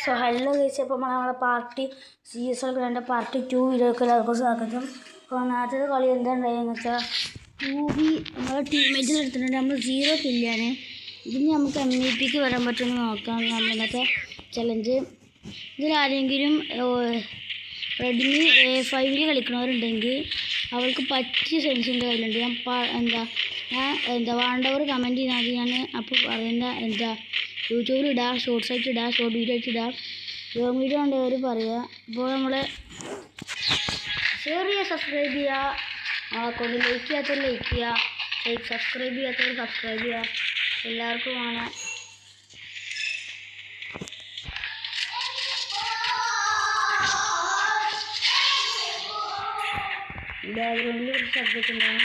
So hello guys, അപ്പോൾ നമ്മളെ party CS ഗ്രൻ്റെ party 2 വീഡിയോക്ക് എല്ലാവർക്കും സ്വാഗതം. അപ്പോൾ നേരത്തെ കളി എന്താണെന്ന് വെച്ചാൽ 2B നമ്മളെ ടീമേറ്റിൽ എടുത്തിട്ടുണ്ട്. നമ്മൾ 0 കില്ലാണ്. ഇതിന് നമുക്ക് MVP വരാൻ പറ്റുമെന്ന് നോക്കാം. നമ്മളിന്നത്തെ ചലഞ്ച്. ഇതിലാരെങ്കിലും റെഡ്മി A5 കളിക്കുന്നവരുണ്ടെങ്കിൽ അവൾക്ക് പറ്റിയ സെൻസിൻ്റെ കയ്യിലുണ്ട്. ഞാൻ വേണ്ടവർ കമൻറ്റ് ചെയ്താൽ ഞാൻ അപ്പോൾ പറയുന്ന യൂട്യൂബിൽ ഇടാം, ഷോർട്സ് ആയിട്ട് ഇടാം, ഷോർട്ട് വീഡിയോ ആയിട്ട് ഇടാം, ലോങ് വീഡിയോ ഉണ്ടവർ പറയുക. അപ്പോൾ നമ്മൾ ഷെയർ ചെയ്യുക, സബ്സ്ക്രൈബ് ചെയ്യുക, കൊണ്ട് ലൈക്ക് ചെയ്യാത്തവർ ലൈക്ക് ചെയ്യുക, സബ്സ്ക്രൈബ് ചെയ്യാത്തവർ സബ്സ്ക്രൈബ് ചെയ്യുക. എല്ലാവർക്കും ആണ് ബാക്ക്ഗ്രൗണ്ടിൽ കുറച്ച് ശബ്ദമൊക്കെ ഉണ്ടാകും.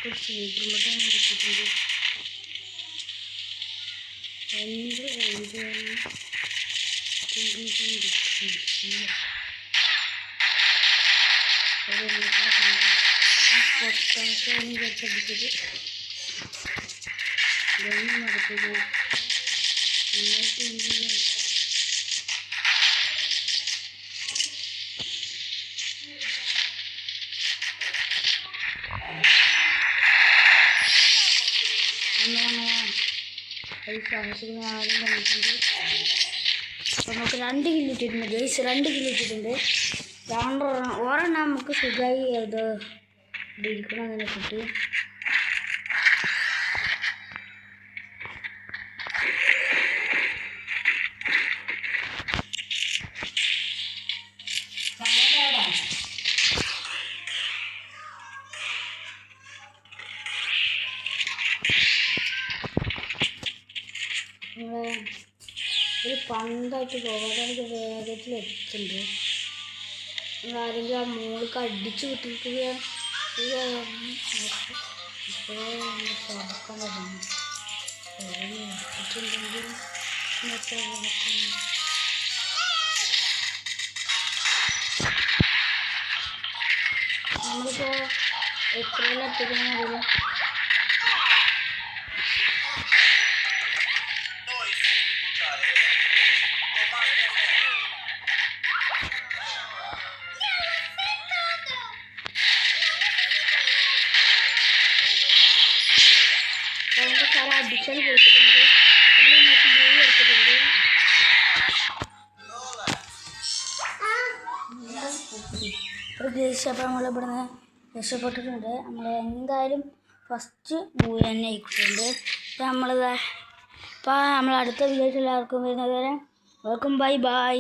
കുറച്ച് ഇമ്പ്രൂവ്മെൻ്റ് കിട്ടിയിട്ടുണ്ട്. സാഹസികമാരും കണ്ടിട്ടുണ്ട്. അപ്പോൾ നമുക്ക് 2 കില്ല് ഇട്ടിട്ടുണ്ട് ഗൈസ്, 2 കില്ല് ഇട്ടിട്ടുണ്ട്. ഒരെണ്ണം നമുക്ക് സുഖമായി ഇത് ഇരിക്കണം അതിനെ കിട്ടി. ഒരു പന്തായിട്ട് പോകാതെ വേഗത്തിൽ എത്തുന്നുണ്ട്. ആരെങ്കിലും ആ മോൾക്ക് അടിച്ചു വിട്ടിരിക്കുകയാണ്. നമ്മളിപ്പോൾ എത്രയെല്ലാം എത്തിക്കുന്നറിയില്ല. അടിച്ചാൽ പോയിട്ടുണ്ട്. നമ്മളിന്നത്തെ ബോൾ എടുത്തിട്ടുണ്ട്. ഒരു ദേശീയ അപ്പോൾ നമ്മളിവിടെ നിന്ന് രക്ഷപ്പെട്ടിട്ടുണ്ട്. നമ്മൾ എന്തായാലും ഫസ്റ്റ് ബോൾ തന്നെ ആയിക്കൊണ്ടുണ്ട്. അപ്പോൾ നമ്മൾ അടുത്ത വീഡിയോയിൽ എല്ലാവർക്കും വരുന്നത് വരെ വെൽക്കം, ബൈ ബൈ.